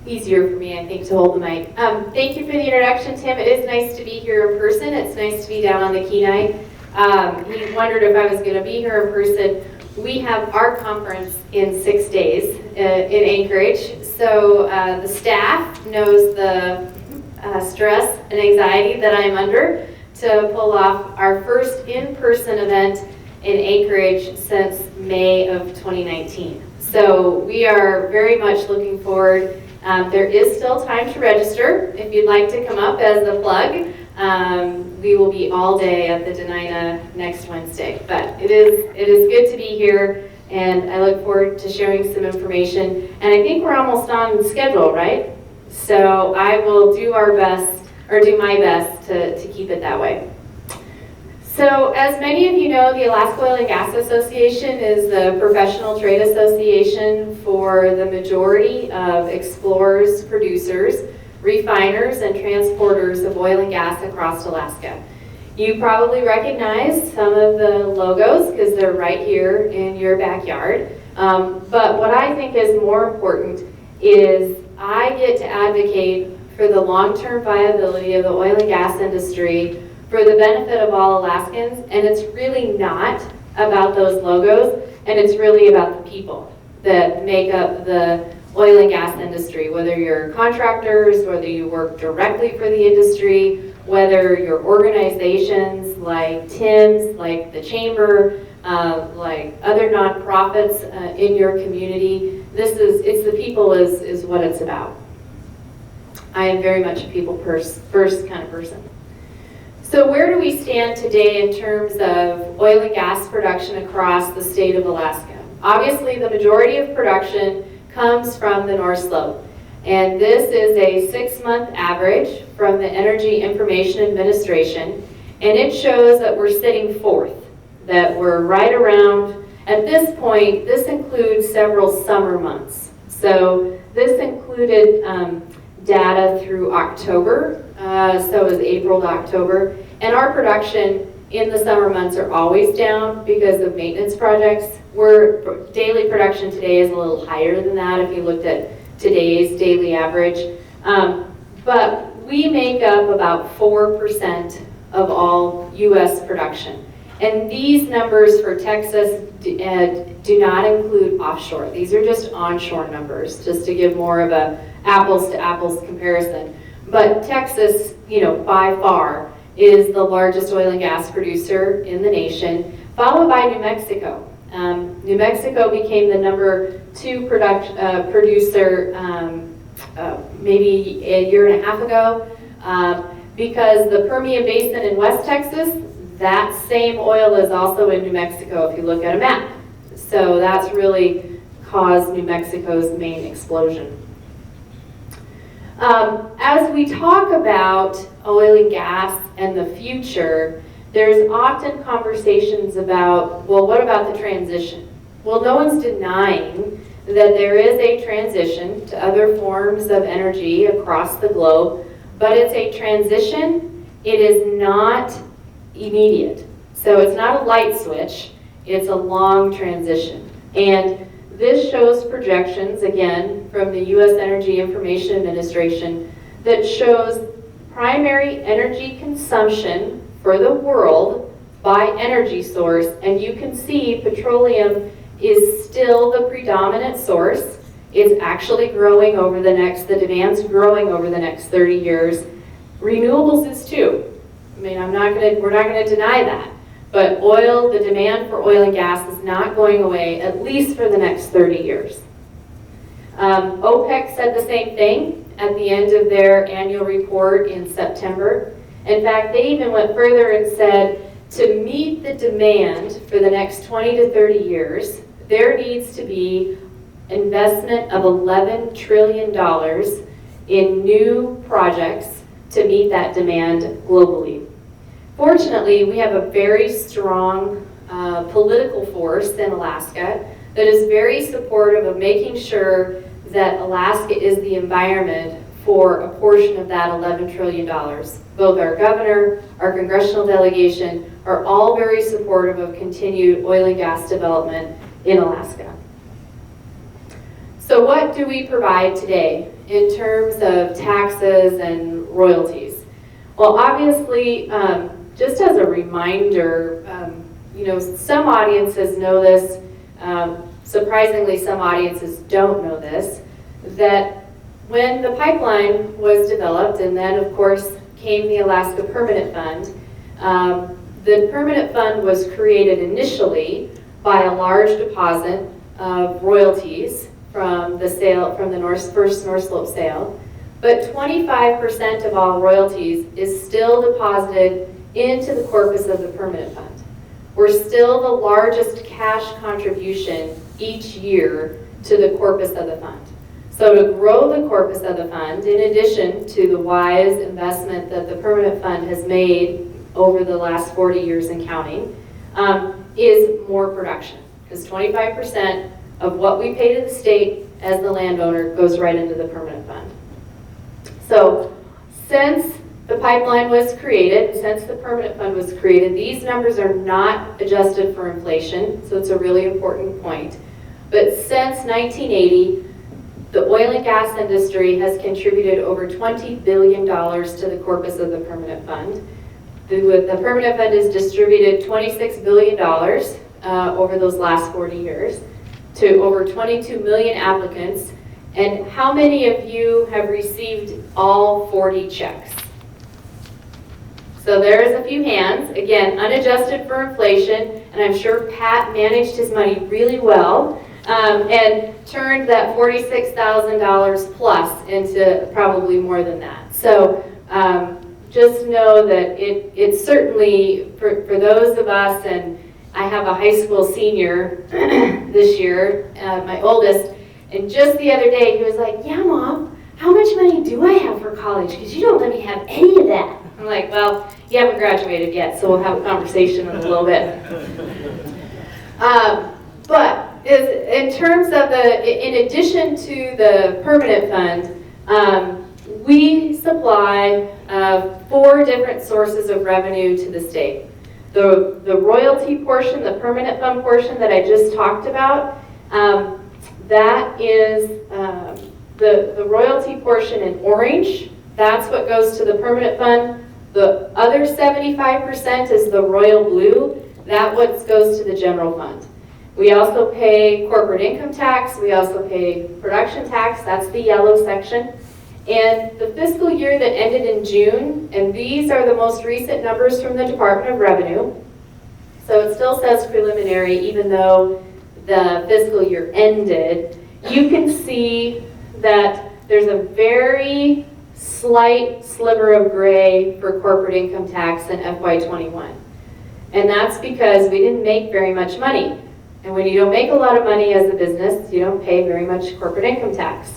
easier for me, I think, to hold the mic. Thank you for the introduction, Tim. It is nice to be here in person. It's nice to be down on the Kenai. He wondered if I was going to be here in person. We have our conference in 6 days in Anchorage, so the staff knows the stress and anxiety that I'm under to pull off our first in-person event in Anchorage since May of 2019. So we are very much looking forward. There is still time to register if you'd like to come up as the plug. We will be all day at the Denina next Wednesday, but it is good to be here, and I look forward to sharing some information. And I think we're almost on schedule, right? So I will do my best to keep it that way. So as many of you know, the Alaska Oil and Gas Association is the professional trade association for the majority of explorers, producers, refiners, and transporters of oil and gas across Alaska. You probably recognize some of the logos because they're right here in your backyard. But what I think is more important is I get to advocate for the long-term viability of the oil and gas industry for the benefit of all Alaskans, and it's really not about those logos, and it's really about the people that make up the oil and gas industry, whether you're contractors, whether you work directly for the industry, whether you're organizations like TIMS, like the Chamber, like other nonprofits in your community. It's the people is what it's about. I am very much a people first kind of person. So where do we stand today in terms of oil and gas production across the state of Alaska? Obviously, the majority of production comes from the North Slope. And this is a 6-month average from the Energy Information Administration. And it shows that we're sitting fourth, that we're right around, at this point, this includes several summer months. So this included data through October, so it was April to October. And our production in the summer months are always down because of maintenance projects. Daily production today is a little higher than that if you looked at today's daily average. But we make up about 4% of all U.S. production. And these numbers for Texas do not include offshore. These are just onshore numbers, just to give more of a apples to apples comparison. But Texas, by far, is the largest oil and gas producer in the nation, followed by New Mexico. New Mexico became the number 2 producer maybe a year and a half ago because the Permian Basin in West Texas, that same oil is also in New Mexico if you look at a map. So that's really caused New Mexico's main explosion. As we talk about oil and gas and the future, there's often conversations about, well, what about the transition? Well, no one's denying that there is a transition to other forms of energy across the globe, but it's a transition. It is not immediate. So it's not a light switch, it's a long transition. And this shows projections, again, from the U.S. Energy Information Administration that shows primary energy consumption for the world by energy source, and you can see petroleum is still the predominant source. It's actually growing over the demand's growing over the next 30 years. Renewables is too. I mean, we're not gonna deny that. But the demand for oil and gas is not going away, at least for the next 30 years. OPEC said the same thing at the end of their annual report in September. In fact, they even went further and said, to meet the demand for the next 20 to 30 years, there needs to be investment of $11 trillion in new projects to meet that demand globally. Fortunately, we have a very strong political force in Alaska that is very supportive of making sure that Alaska is the environment for a portion of that $11 trillion. Both our governor, our congressional delegation are all very supportive of continued oil and gas development in Alaska. So what do we provide today in terms of taxes and royalties? Well, obviously, just as a reminder, some audiences know this, surprisingly some audiences don't know this, that when the pipeline was developed, and then of course came the Alaska Permanent Fund, the Permanent Fund was created initially by a large deposit of royalties from the sale, from the first North Slope sale, but 25% of all royalties is still deposited into the corpus of the Permanent Fund. We're still the largest cash contribution each year to the corpus of the fund. So to grow the corpus of the fund, in addition to the wise investment that the Permanent Fund has made over the last 40 years and counting, is more production. Because 25% of what we pay to the state as the landowner goes right into the Permanent Fund. So since the pipeline was created, since the Permanent Fund was created, these numbers are not adjusted for inflation, so it's a really important point. But since 1980, the oil and gas industry has contributed over $20 billion to the corpus of the Permanent Fund. The Permanent Fund has distributed $26 billion over those last 40 years to over 22 million applicants. And how many of you have received all 40 checks? So there's a few hands, again, unadjusted for inflation, and I'm sure Pat managed his money really well and turned that $46,000 plus into probably more than that. So just know that it's certainly, for those of us, and I have a high school senior this year, my oldest, and just the other day he was like, yeah, Mom, how much money do I have for college? Because you don't let me have any of that. I'm like, well, you haven't graduated yet, so we'll have a conversation in a little bit. But in terms of in addition to the Permanent Fund, we supply 4 different sources of revenue to the state. The royalty portion, the Permanent Fund portion that I just talked about, that is the royalty portion in orange. That's what goes to the Permanent Fund. The other 75% is the royal blue. That what goes to the general fund. We also pay corporate income tax. We also pay production tax. That's the yellow section. And the fiscal year that ended in June, and these are the most recent numbers from the Department of Revenue. So it still says preliminary, even though the fiscal year ended. You can see that there's a very slight sliver of gray for corporate income tax in FY21. And that's because we didn't make very much money. And when you don't make a lot of money as a business, you don't pay very much corporate income tax.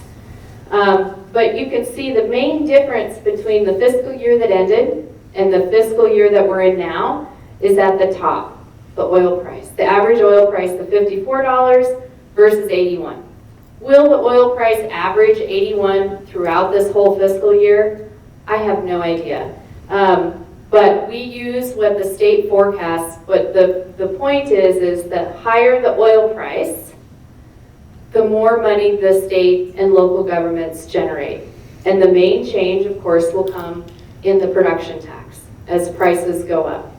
But you can see the main difference between the fiscal year that ended and the fiscal year that we're in now is at the top, the oil price. The average oil price, the $54 versus 81. Will the oil price average 81 throughout this whole fiscal year? I have no idea. But we use what the state forecasts. But the point is that higher the oil price, the more money the state and local governments generate. And the main change, of course, will come in the production tax as prices go up.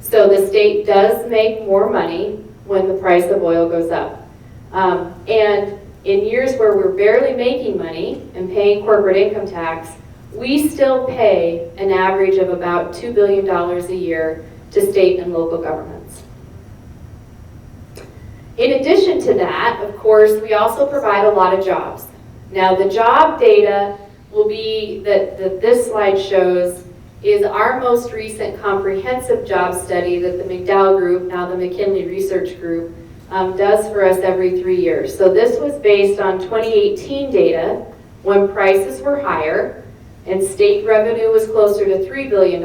So the state does make more money when the price of oil goes up. And in years where we're barely making money and paying corporate income tax, we still pay an average of about $2 billion a year to state and local governments. In addition to that, of course, we also provide a lot of jobs. Now, the job data will be that this slide shows is our most recent comprehensive job study that the McDowell Group, now the McKinley Research Group, does for us every 3 years. So this was based on 2018 data when prices were higher and state revenue was closer to $3 billion.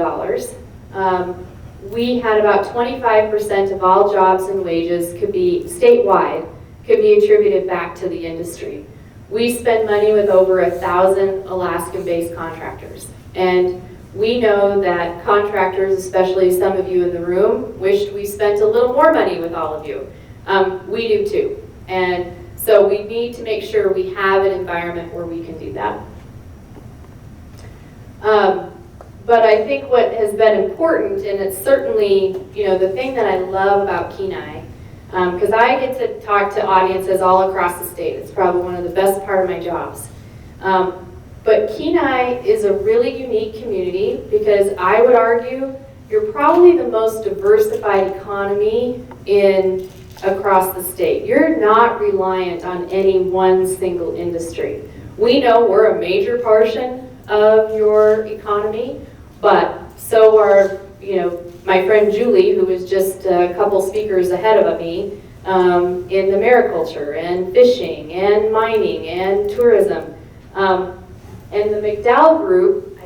We had about 25% of all jobs and wages could be statewide, could be attributed back to the industry. We spend money with over 1,000 Alaskan-based contractors. And we know that contractors, especially some of you in the room, wished we spent a little more money with all of you. We do too. And So we need to make sure we have an environment where we can do that. But I think what has been important, and it's certainly, the thing that I love about Kenai, because I get to talk to audiences all across the state. It's probably one of the best part of my jobs. But Kenai is a really unique community because I would argue you're probably the most diversified economy across the state. You're not reliant on any one single industry. We know we're a major portion of your economy, but so are, my friend Julie, who was just a couple speakers ahead of me, in the mariculture and fishing and mining and tourism. And the McDowell Group,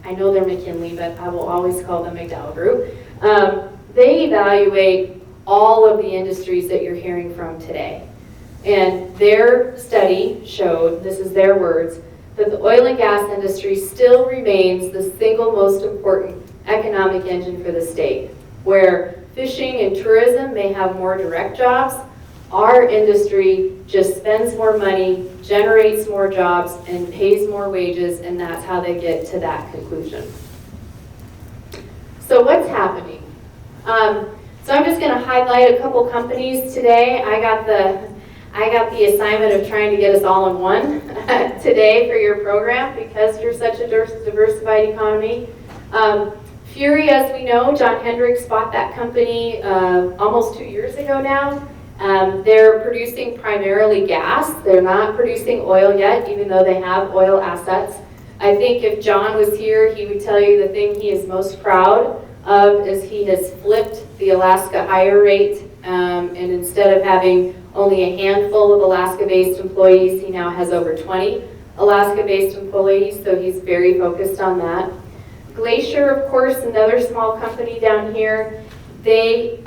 I know they're McKinley, but I will always call them McDowell Group. They evaluate all of the industries that you're hearing from today. And their study showed, this is their words, that the oil and gas industry still remains the single most important economic engine for the state. Where fishing and tourism may have more direct jobs, our industry just spends more money, generates more jobs, and pays more wages, and that's how they get to that conclusion. So what's happening? So I'm just going to highlight a couple companies today. I got the assignment of trying to get us all in one today for your program because you're such a diversified economy. Fury, as we know, John Hendricks bought that company almost 2 years ago now. They're producing primarily gas. They're not producing oil yet, even though they have oil assets. I think if John was here, he would tell you the thing he is most proud of is he has flipped the Alaska hire rate, and instead of having only a handful of Alaska-based employees, he now has over 20 Alaska-based employees, so he's very focused on that. Glacier, of course, another small company down here, they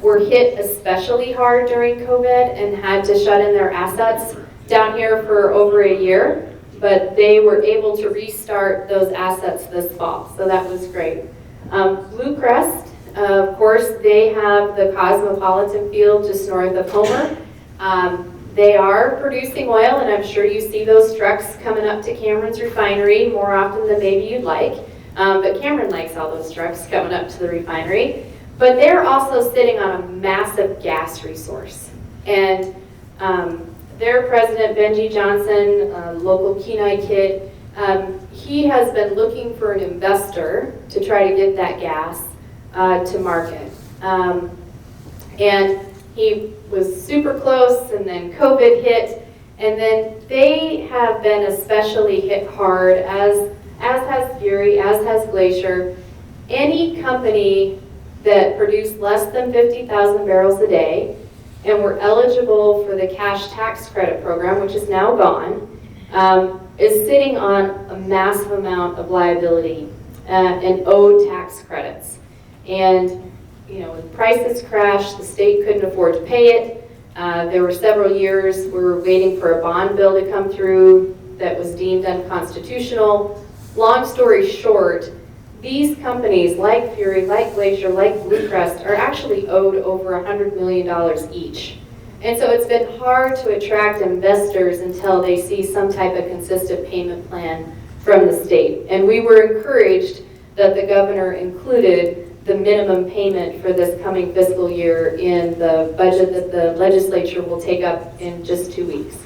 were hit especially hard during COVID and had to shut in their assets down here for over a year, but they were able to restart those assets this fall, so that was great. Blue Crest, of course, they have the Cosmopolitan field just north of Homer. They are producing oil, and I'm sure you see those trucks coming up to Cameron's refinery more often than maybe you'd like, but Cameron likes all those trucks coming up to the refinery. But they're also sitting on a massive gas resource. And their president, Benji Johnson, a local Kenai kid, he has been looking for an investor to try to get that gas to market. And he was super close, and then COVID hit, and then they have been especially hit hard, as has Fury, as has Glacier. Any company that produced less than 50,000 barrels a day and were eligible for the cash tax credit program, which is now gone, is sitting on a massive amount of liability and owed tax credits. And when prices crashed, the state couldn't afford to pay it. There were several years we were waiting for a bond bill to come through that was deemed unconstitutional. Long story short, these companies like Fury, like Glacier, like Blue Crest are actually owed over $100 million each. And so it's been hard to attract investors until they see some type of consistent payment plan from the state. And we were encouraged that the governor included the minimum payment for this coming fiscal year in the budget that the legislature will take up in just 2 weeks.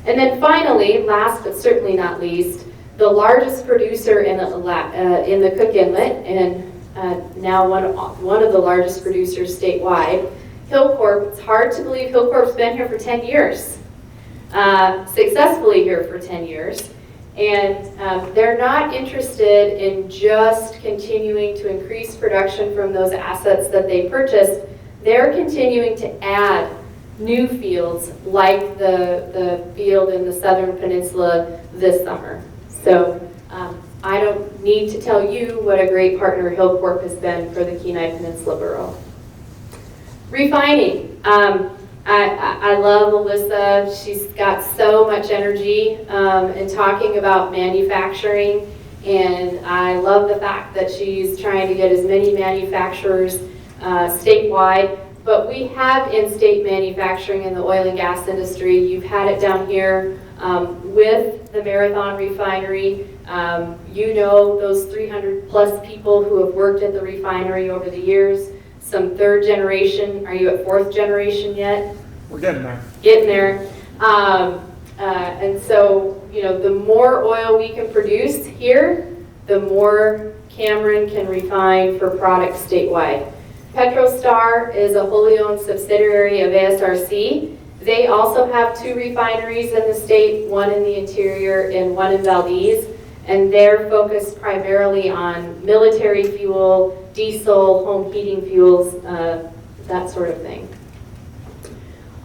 And then finally, last but certainly not least, the largest producer in the Cook Inlet, and now one of the largest producers statewide, Hillcorp. It's hard to believe Hillcorp's been here for 10 years, successfully here for 10 years. And they're not interested in just continuing to increase production from those assets that they purchased. They're continuing to add new fields like the field in the Southern Peninsula this summer. So I don't need to tell you what a great partner Hillcorp has been for the Kenai Peninsula Borough. Refining. I love Alyssa. She's got so much energy in talking about manufacturing, and I love the fact that she's trying to get as many manufacturers statewide. But we have in-state manufacturing in the oil and gas industry. You've had it down here with the Marathon Refinery. You know those 300 plus people who have worked at the refinery over the years. Some third generation. Are you at fourth generation yet? We're getting there. Getting there. And so, you know, the more oil we can produce here, the more Cameron can refine for products statewide. PetroStar is a wholly owned subsidiary of ASRC. They also have 2 refineries in the state, one in the interior and one in Valdez, and they're focused primarily on military fuel, diesel, home heating fuels, that sort of thing.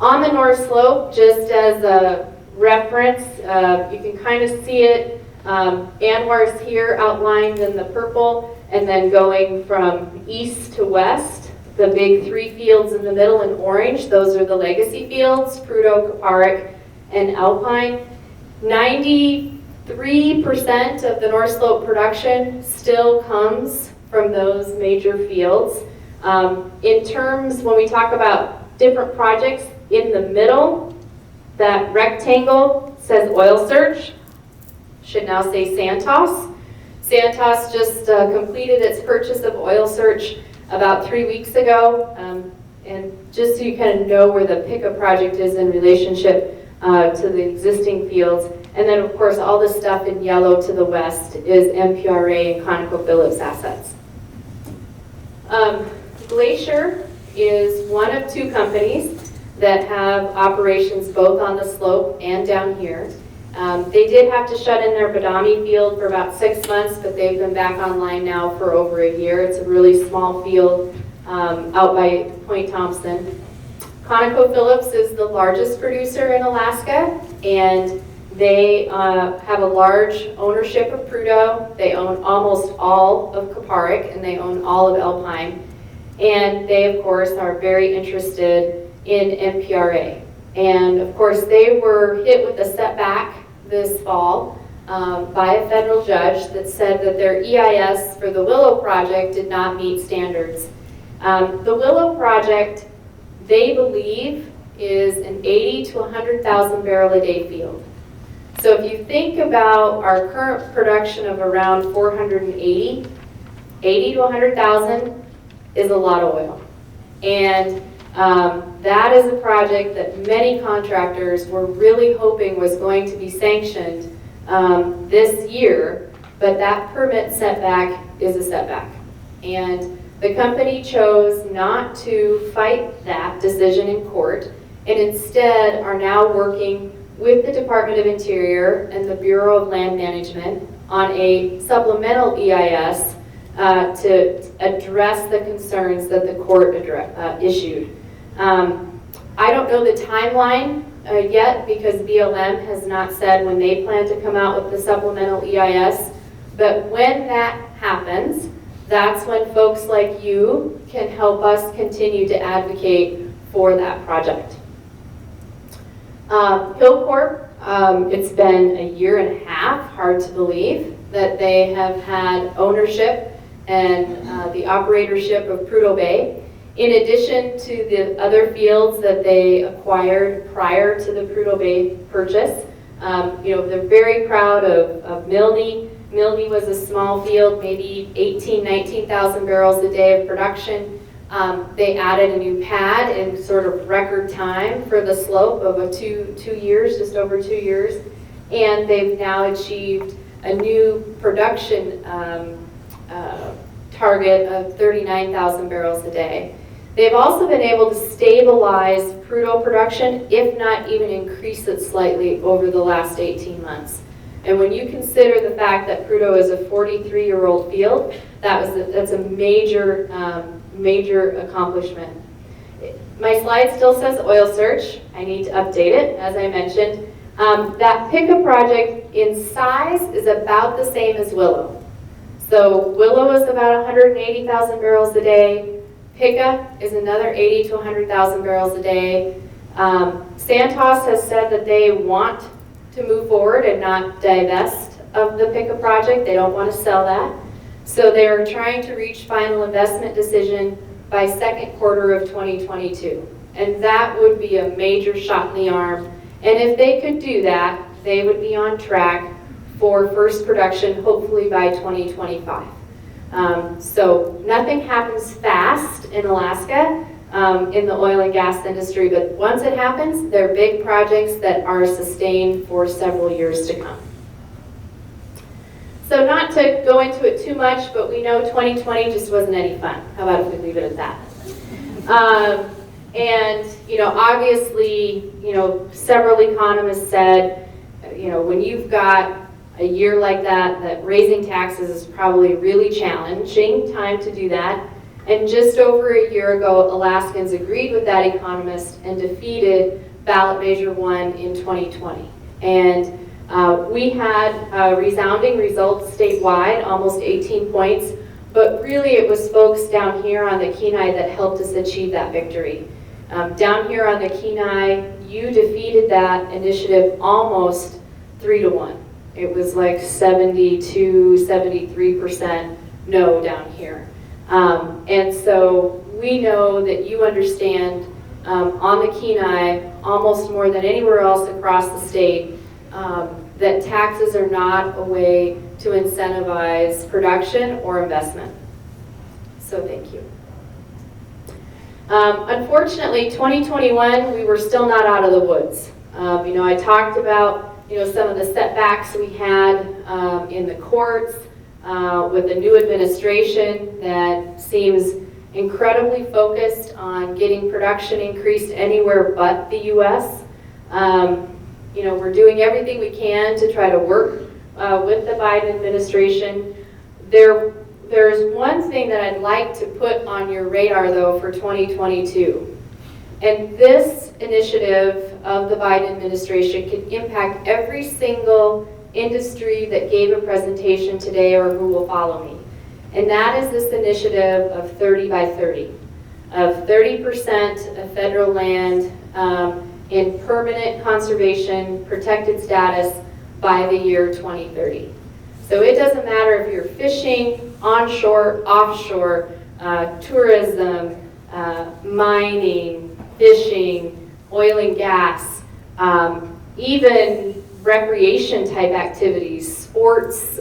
On the North Slope, just as a reference, you can kind of see it. Anwar's here outlined in the purple, and then going from east to west, the big 3 fields in the middle in orange, those are the legacy fields, Prudhoe, Kuparic, and Alpine. 93% of the North Slope production still comes from those major fields. In terms, when we talk about different projects, in the middle, that rectangle says Oil Search, should now say Santos. Santos just completed its purchase of Oil Search about 3 weeks ago, and just so you kind of know where the pickup project is in relationship to the existing fields. And then of course all the stuff in yellow to the west is MPRA and ConocoPhillips assets. Glacier is one of 2 companies that have operations both on the slope and down here. They did have to shut in their Badami field for about 6 months, but they've been back online now for over a year. It's a really small field out by Point Thompson. ConocoPhillips is the largest producer in Alaska, and they have a large ownership of Prudhoe. They own almost all of Kuparic, and they own all of Alpine. And they, of course, are very interested in MPRA. And of course, they were hit with a setback this fall by a federal judge that said that their EIS for the Willow project did not meet standards. The Willow project, they believe, is an 80 to 100,000 barrel a day field. So if you think about our current production of around 480, 80 to 100,000 is a lot of oil. And that is a project that many contractors were really hoping was going to be sanctioned this year, but that permit setback is a setback. And the company chose not to fight that decision in court, and instead are now working with the Department of Interior and the Bureau of Land Management on a supplemental EIS to address the concerns that the court issued. I don't know the timeline yet because BLM has not said when they plan to come out with the supplemental EIS, but when that happens, that's when folks like you can help us continue to advocate for that project. Hillcorp, it's been a year and a half, hard to believe, that they have had ownership and the operatorship of Prudhoe Bay. In addition to the other fields that they acquired prior to the Prudhoe Bay purchase, you know, they're very proud of Milne. Milne was a small field, maybe 19,000 barrels a day of production. They added a new pad in sort of record time for the slope of two years, just over 2 years. And they've now achieved a new production target of 39,000 barrels a day. They've also been able to stabilize Prudhoe production, if not even increase it slightly over the last 18 months. And when you consider the fact that Prudhoe is a 43-year-old field, that's a major, major accomplishment. My slide still says Oil Search. I need to update it, as I mentioned. That pickup project in size is about the same as Willow. So Willow is about 180,000 barrels a day. Pickup is another 80 to 100,000 barrels a day. Santos has said that they want to move forward and not divest of the pickup project. They don't want to sell that. So they're trying to reach final investment decision by second quarter of 2022. And that would be a major shot in the arm. And if they could do that, they would be on track for first production, hopefully by 2025. So nothing happens fast in Alaska in the oil and gas industry, but once it happens, they're big projects that are sustained for several years to come. So not to go into it too much, but we know 2020 just wasn't any fun. How about if we leave it at that? And, obviously, several economists said, when you've got a year like that raising taxes is probably really challenging time to do that. And just over a year ago, Alaskans agreed with that economist and defeated ballot measure 1 in 2020. And we had resounding results statewide, almost 18 points, but really it was folks down here on the Kenai that helped us achieve that victory. Down here on the Kenai, you defeated that initiative almost 3-1. It was like 72, 73% no down here. And so we know that you understand on the Kenai, almost more than anywhere else across the state, that taxes are not a way to incentivize production or investment. So thank you. Unfortunately, 2021, we were still not out of the woods. I talked about some of the setbacks we had in the courts with the new administration that seems incredibly focused on getting production increased anywhere but the U.S. We're doing everything we can to try to work with the Biden administration. There's one thing that I'd like to put on your radar, though, for 2022. And this initiative of the Biden administration can impact every single industry that gave a presentation today or who will follow me. And that is this initiative of 30 by 30, of 30% of federal land in permanent conservation protected status by the year 2030. So it doesn't matter if you're fishing, onshore, offshore, tourism, mining, fishing, oil and gas, even recreation type activities, sports,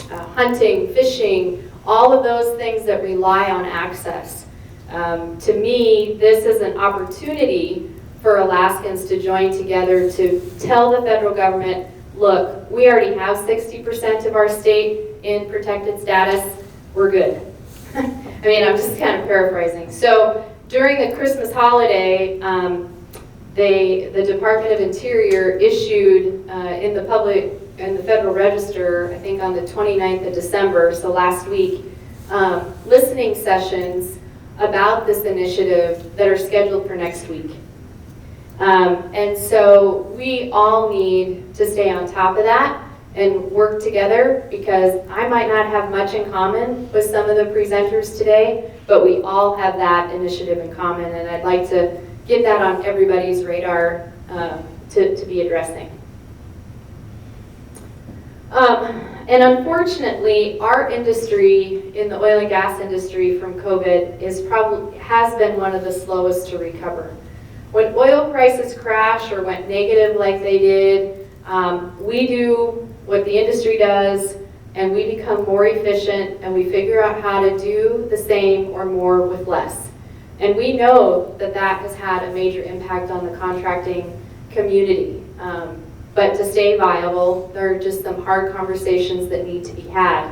hunting, fishing, all of those things that rely on access. To me, this is an opportunity for Alaskans to join together to tell the federal government, look, we already have 60% of our state in protected status, we're good. I mean, I'm just kind of paraphrasing. So during the Christmas holiday, the Department of Interior issued in the Federal Register, I think on the 29th of December, so last week, listening sessions about this initiative that are scheduled for next week. And so we all need to stay on top of that and work together, because I might not have much in common with some of the presenters today, but we all have that initiative in common, and I'd like to get that on everybody's radar to be addressing. And unfortunately, our industry in the oil and gas industry from COVID has been one of the slowest to recover. When oil prices crash or went negative like they did, we do what the industry does, and we become more efficient, and we figure out how to do the same or more with less. And we know that that has had a major impact on the contracting community. But to stay viable, there are just some hard conversations that need to be had.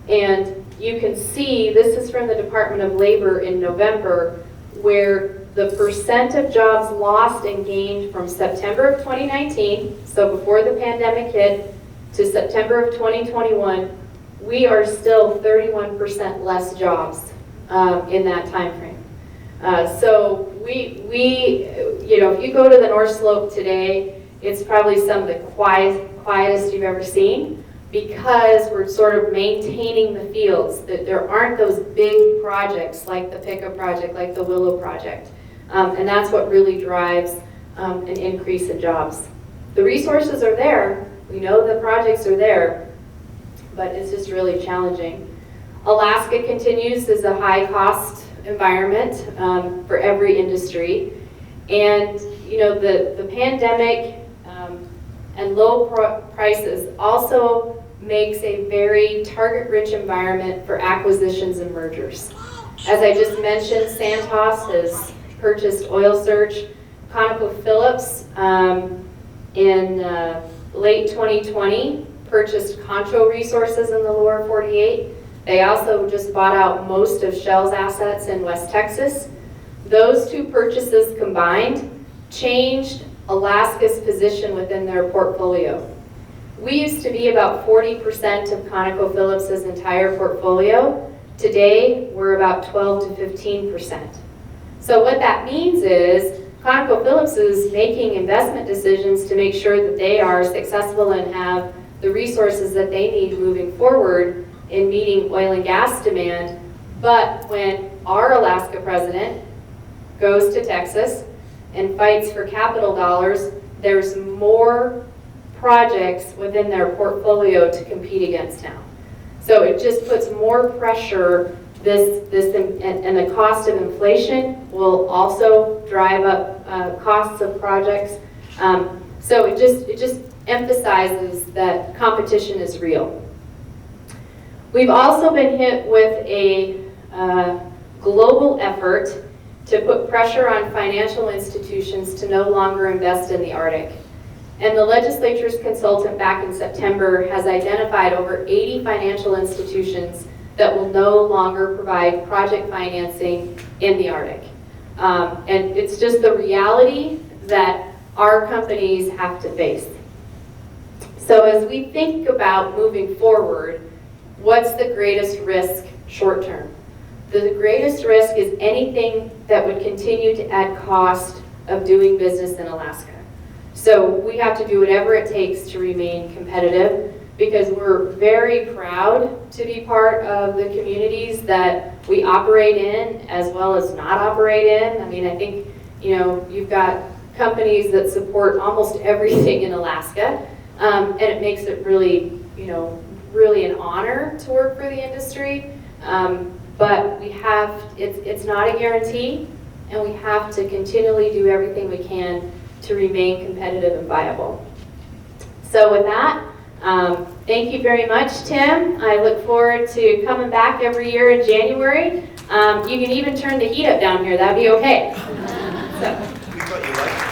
And you can see, this is from the Department of Labor in November, where the percent of jobs lost and gained from September of 2019, so before the pandemic hit, to September of 2021, we are still 31% less jobs in that time frame. So if you go to the North Slope today, it's probably some of the quietest you've ever seen, because we're sort of maintaining the fields, that there aren't those big projects like the Pika project, like the Willow project. And that's what really drives an increase in jobs. The resources are there, we know the projects are there, but it's just really challenging. Alaska continues as a high cost environment for every industry. And the pandemic and low prices also makes a very target-rich environment for acquisitions and mergers. As I just mentioned, Santos has purchased Oil Search. ConocoPhillips in late 2020 purchased Concho Resources in the lower 48. They also just bought out most of Shell's assets in West Texas. Those two purchases combined changed Alaska's position within their portfolio. We used to be about 40% of ConocoPhillips' entire portfolio. Today, we're about 12 to 15%. So what that means is ConocoPhillips is making investment decisions to make sure that they are successful and have the resources that they need moving forward in meeting oil and gas demand. But when our Alaska president goes to Texas and fights for capital dollars, there's more projects within their portfolio to compete against now. So it just puts more pressure. And the cost of inflation will also drive up costs of projects. So it just emphasizes that competition is real. We've also been hit with a global effort to put pressure on financial institutions to no longer invest in the Arctic. And the legislature's consultant back in September has identified over 80 financial institutions that will no longer provide project financing in the Arctic. And it's just the reality that our companies have to face. So as we think about moving forward, what's the greatest risk short term? The greatest risk is anything that would continue to add cost of doing business in Alaska. So we have to do whatever it takes to remain competitive, because we're very proud to be part of the communities that we operate in as well as not operate in. I mean, I think, you've got companies that support almost everything in Alaska, and it makes it really, really an honor to work for the industry. But it's not a guarantee, and we have to continually do everything we can to remain competitive and viable. So with that, thank you very much, Tim. I look forward to coming back every year in January. You can even turn the heat up down here. That'd be okay. So.